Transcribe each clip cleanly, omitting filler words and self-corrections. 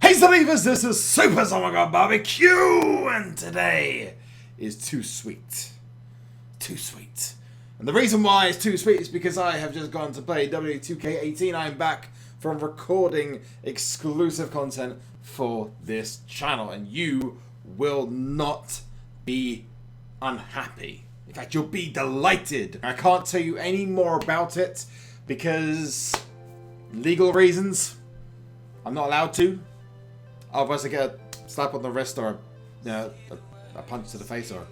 Hey Believers, this is SuperZombGBBQ, and today is too sweet. Too sweet. And the reason why it's too sweet is because I have just gone to play WWE 2K18. I'm back from recording exclusive content for this channel, and you will not be unhappy. In fact, you'll be delighted. I can't tell you any more about it because legal reasons. I'm not allowed to. Otherwise I get a slap on the wrist or a punch to the face or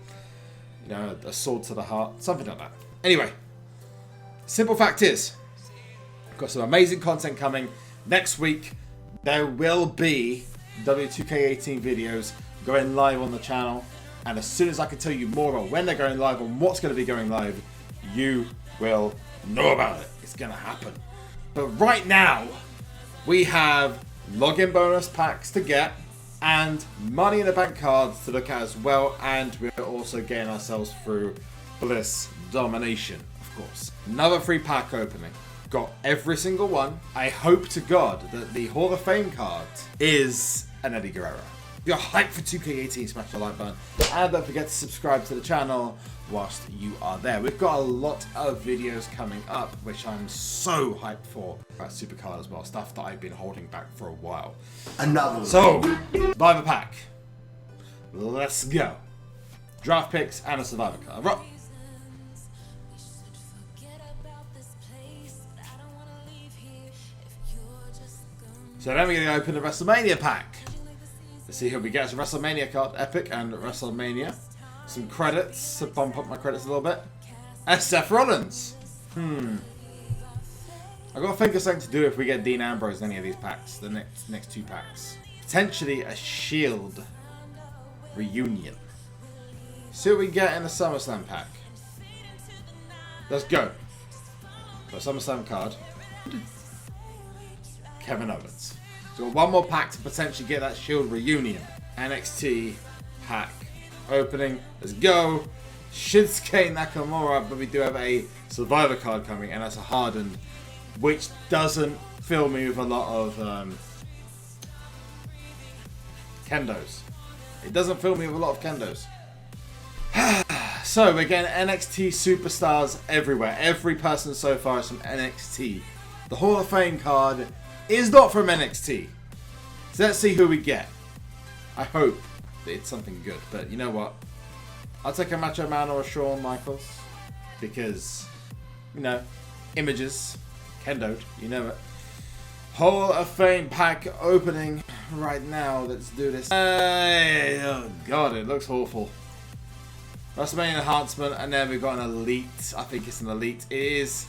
a sword to the heart. Something like that. Anyway, simple fact is, I've got some amazing content coming. Next week, there will be W2K18 videos going live on the channel. And as soon as I can tell you more about when they're going live and what's going to be going live, you will know about it. It's going to happen. But right now, we have login bonus packs to get and money in the bank cards to look at as well. And we're also getting ourselves through Bliss Domination, of course. Another free pack opening. Got every single one. I hope to God that the Hall of Fame card is an Eddie Guerrero. If you're hyped for 2K18, smash the like button. And don't forget to subscribe to the channel whilst you are there. We've got a lot of videos coming up, which I'm so hyped for. About SuperCard as well. Stuff that I've been holding back for a while. Another. So, Survivor Pack. Let's go. Draft picks and a Survivor card. Right. So then we're going to open the WrestleMania pack. Let's see who we get. It's a WrestleMania card, Epic and WrestleMania. Some credits to bump up my credits a little bit. And Seth Rollins. I've got to think of something to do if we get Dean Ambrose in any of these packs, the next two packs. Potentially a Shield reunion. See what we get in the SummerSlam pack. Let's go. So SummerSlam card. Kevin Owens. So one more pack to potentially get that Shield reunion. NXT pack opening. Let's go. Shinsuke Nakamura, but we do have a Survivor card coming, and that's a hardened, which doesn't fill me with a lot of kendos. It doesn't fill me with a lot of kendos. So we're getting NXT superstars everywhere. Every person so far is from NXT. The Hall of Fame card is not from NXT. So let's see who we get. I hope that it's something good. But you know what? I'll take a Macho Man or a Shawn Michaels. Because, images. Kendoed, you know it. Hall of Fame pack opening right now. Let's do this. Oh god, it looks awful. WrestleMania enhancement, and then we've got an elite. I think it's an elite. It is.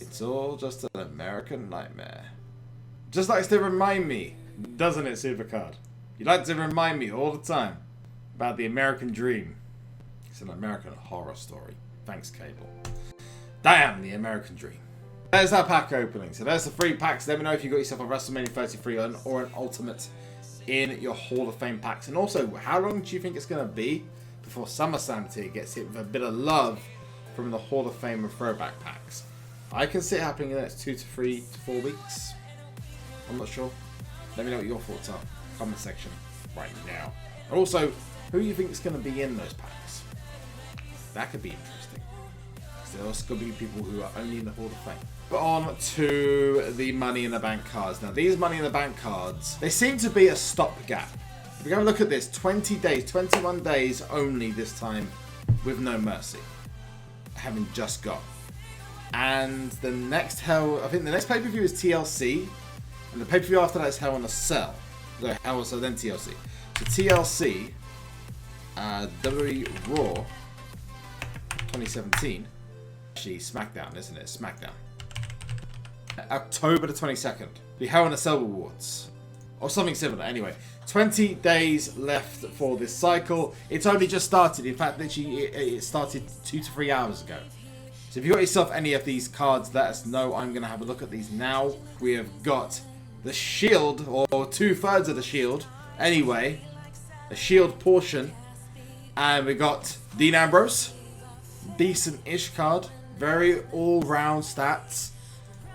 It's all just an American nightmare. Just likes to remind me, doesn't it, SuperCard? You like to remind me all the time about the American dream. It's an American horror story. Thanks, Cable. Damn, the American dream. There's that pack opening. So there's the free packs. Let me know if you got yourself a WrestleMania 33 or an Ultimate in your Hall of Fame packs. And also, how long do you think it's going to be before SummerSlam tier gets hit with a bit of love from the Hall of Fame and throwback packs? I can see it happening in the next 2 to 3 to 4 weeks. I'm not sure. Let me know what your thoughts are. Comment section right now. And also, who do you think is going to be in those packs? That could be interesting. There's going to be people who are only in the Hall of Fame. But on to the Money in the Bank cards. Now, these Money in the Bank cards, they seem to be a stopgap. If we're going to look at this, 20 days, 21 days only this time with No Mercy. Having just got. And the next I think the next pay-per-view is TLC. And the pay-per-view after that is Hell in a Cell. No, Hell, so then TLC. So TLC, WWE Raw 2017. Actually, SmackDown, isn't it? SmackDown. October the 22nd. The Hell in a Cell Awards. Or something similar. Anyway, 20 days left for this cycle. It's only just started. In fact, literally, it started 2 to 3 hours ago. So if you got yourself any of these cards, let us know. I'm going to have a look at these now. We have got the Shield, or 2/3 of the Shield. Anyway, a Shield portion. And we got Dean Ambrose. decent-ish card. Very all-round stats.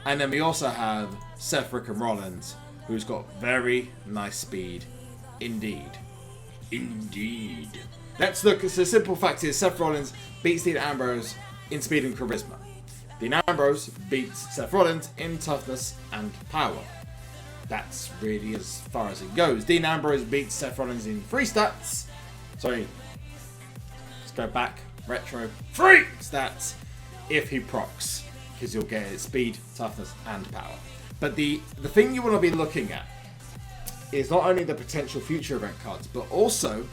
And then we also have Seth Frickin' Rollins, who's got very nice speed indeed. Indeed. Let's look. So the simple fact is Seth Rollins beats Dean Ambrose in speed and charisma. Dean Ambrose beats Seth Rollins in toughness and power. That's really as far as it goes. Dean Ambrose beats Seth Rollins in 3 stats. Sorry. Let's go back. Retro. 3 stats if he procs. Because you'll get speed, toughness, and power. But the thing you want to be looking at is not only the potential future event cards, but also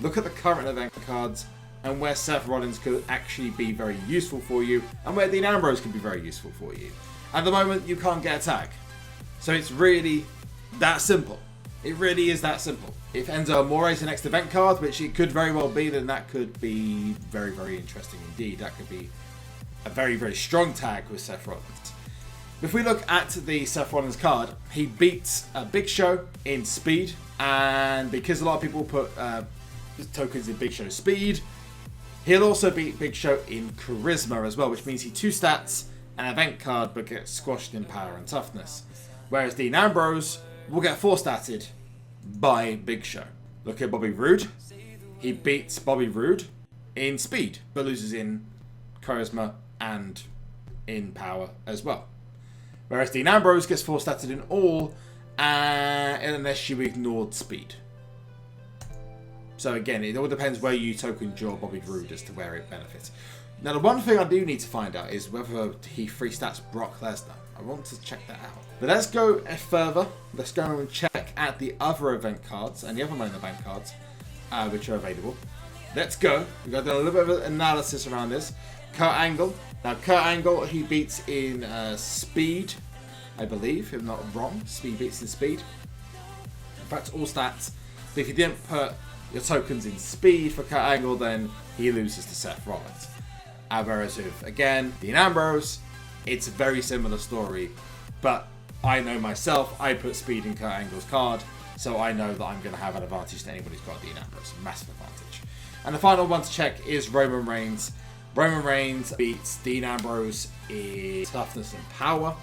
look at the current event cards and where Seth Rollins could actually be very useful for you, and where Dean Ambrose can be very useful for you. At the moment, you can't get a tag. So it's really that simple. It really is that simple. If Enzo Amore is the next event card, which it could very well be, then that could be very, very interesting indeed. That could be a very, very strong tag with Seth Rollins. If we look at the Seth Rollins card, he beats Big Show in speed, and because a lot of people put tokens in Big Show's speed, he'll also beat Big Show in charisma as well, which means he 2 stats an event card but gets squashed in power and toughness. Whereas Dean Ambrose will get 4 statted by Big Show. Look at Bobby Roode. He beats Bobby Roode in speed, but loses in charisma and in power as well. Whereas Dean Ambrose gets 4 statted in all, unless you ignored speed. So again, it all depends where you token draw Bobby Roode as to where it benefits. Now, the one thing I do need to find out is whether he 3 stats Brock Lesnar. I want to check that out. But let's go further. Let's go and check at the other event cards and the other Money in the Bank cards, which are available. Let's go. We've got to do a little bit of analysis around this. Kurt Angle. Now, Kurt Angle, he beats in speed, I believe, if I'm not wrong. Speed beats in speed. In fact, all stats. But if you didn't put your tokens in speed for Kurt Angle, then he loses to Seth Rollins. Whereas with, again, Dean Ambrose, it's a very similar story. But I know myself, I put speed in Kurt Angle's card, so I know that I'm going to have an advantage to anybody who's got Dean Ambrose. Massive advantage. And the final one to check is Roman Reigns. Roman Reigns beats Dean Ambrose in toughness and power.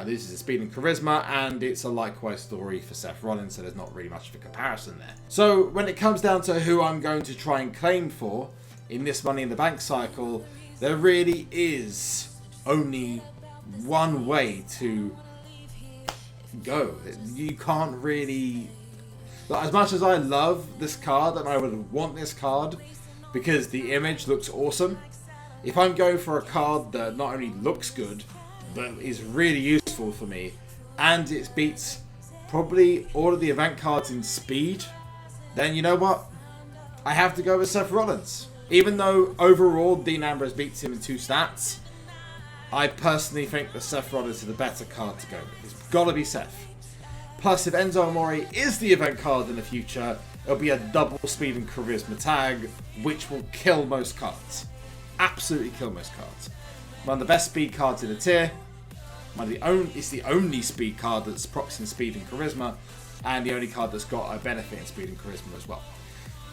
This is speed and charisma, and it's a likewise story for Seth Rollins, so there's not really much of a comparison there. So when it comes down to who I'm going to try and claim for in this Money in the Bank cycle, there really is only one way to go. You can't really... As much as I love this card and I would want this card because the image looks awesome, if I'm going for a card that not only looks good but is really useful for me and it beats probably all of the event cards in speed, then you know what? I have to go with Seth Rollins. Even though overall Dean Ambrose beats him in 2 stats, I personally think that Seth Rollins is the better card to go with. It's got to be Seth. Plus, if Enzo Amore is the event card in the future, it'll be a double speed and charisma tag, which will kill most cards. Absolutely kill most cards. One of the best speed cards in the tier. It's the only speed card that's proxying speed and charisma, and the only card that's got a benefit in speed and charisma as well.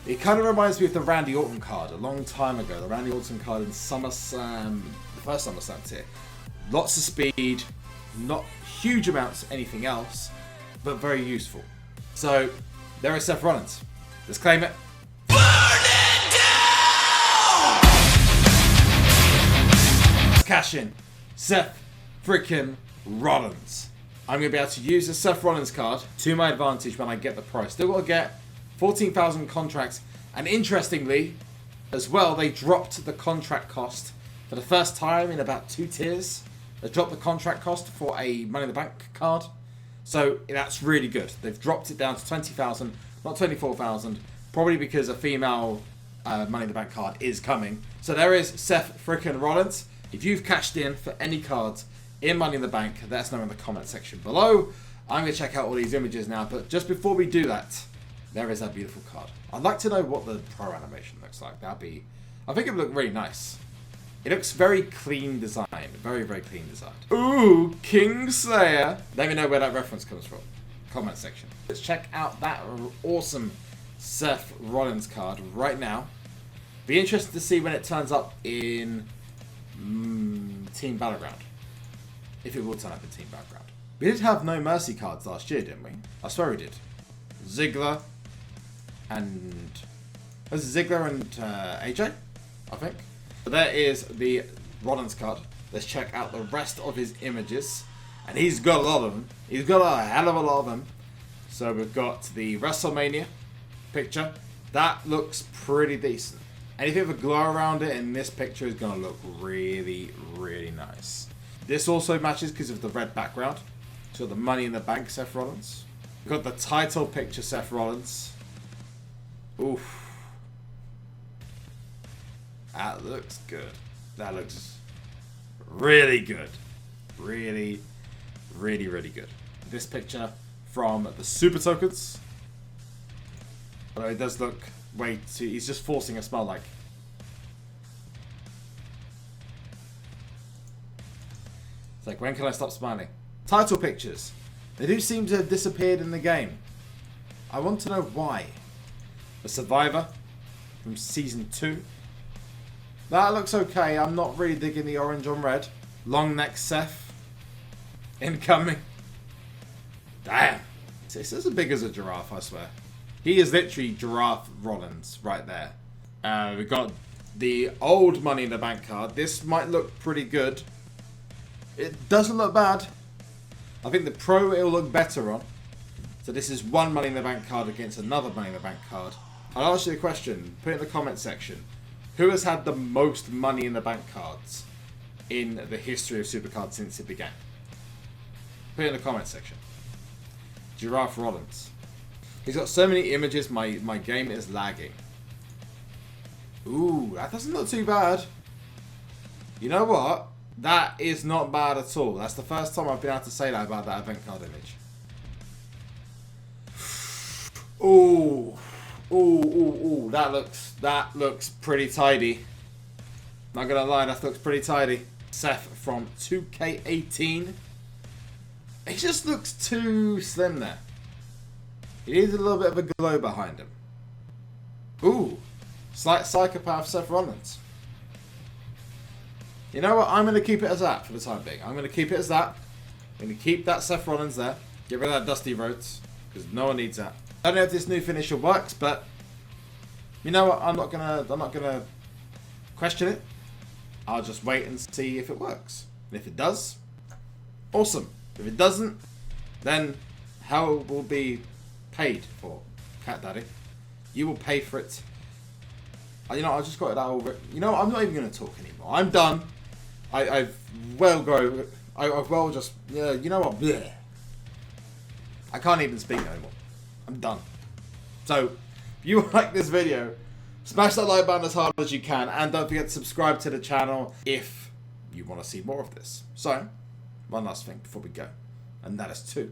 It kind of reminds me of the Randy Orton card a long time ago. The Randy Orton card in SummerSlam, the first SummerSlam tier. Lots of speed, not huge amounts of anything else, but very useful. So, there is Seth Rollins. Let's claim it. Burn it down! Let's cash in. Seth frickin' Rollins. I'm going to be able to use the Seth Rollins card to my advantage when I get the price. Still got to get 14,000 contracts. And interestingly, as well, they dropped the contract cost for the first time in about 2 tiers. They dropped the contract cost for a Money in the Bank card. So that's really good. They've dropped it down to 20,000, not 24,000. Probably because a female Money in the Bank card is coming. So there is Seth frickin' Rollins. If you've cashed in for any cards in Money in the Bank, let us know in the comment section below. I'm going to check out all these images now. But just before we do that, there is that beautiful card. I'd like to know what the pro animation looks like. I think it would look really nice. It looks very clean design. Very, very clean design. Ooh, Kingslayer. Let me know where that reference comes from. Comment section. Let's check out that awesome Seth Rollins card right now. Be interested to see when it turns up in Team Battleground. If it will turn up in Team Battleground. We did have No Mercy cards last year, didn't we? I swear we did. Ziggler and... Was it Ziggler and AJ? I think. So there is the Rollins card. Let's check out the rest of his images. And he's got a lot of them. He's got a hell of a lot of them. So we've got the WrestleMania picture. That looks pretty decent. Anything with a glow around it in this picture is going to look really, really nice. This also matches because of the red background. So the Money in the Bank Seth Rollins. We've got the title picture Seth Rollins. Oof. That looks good. That looks really good. Really, really, really good. This picture from the Super Tokens. Although it does look way too... He's just forcing a smile like... It's like, when can I stop smiling? Title pictures. They do seem to have disappeared in the game. I want to know why. The Survivor from Season 2. That looks okay. I'm not really digging the orange on red. Long neck Seth. Incoming. Damn. This is as big as a giraffe, I swear. He is literally Giraffe Rollins right there. We've got the old Money in the Bank card. This might look pretty good. It doesn't look bad. I think the Pro it'll look better on. So this is one Money in the Bank card against another Money in the Bank card. I'll ask you a question. Put it in the comment section. Who has had the most Money in the Bank cards in the history of SuperCard since it began? Put it in the comment section. Giraffe Rollins. He's got so many images, my game is lagging. Ooh, that doesn't look too bad. You know what? That is not bad at all. That's the first time I've been able to say that about that event card image. Ooh. Ooh. That looks pretty tidy. Not gonna lie, that looks pretty tidy. Seth from 2K18. He just looks too slim there. He needs a little bit of a glow behind him. Ooh. Slight psychopath Seth Rollins. You know what? I'm going to keep it as that for the time being. I'm going to keep it as that. I'm going to keep that Seth Rollins there. Get rid of that Dusty Rhodes. Because no one needs that. I don't know if this new finisher works, but... You know what? I'm not gonna question it. I'll just wait and see if it works. And if it does, awesome. If it doesn't, then hell will be paid for, Cat Daddy. You will pay for it. You know, I just got that over. You know, I'm not even going to talk anymore. I'm done. I've well just, yeah, you know what? Bleh. I can't even speak anymore. I'm done. So, if you like this video, smash that like button as hard as you can, and don't forget to subscribe to the channel if you want to see more of this. So, one last thing before we go, and that is 2.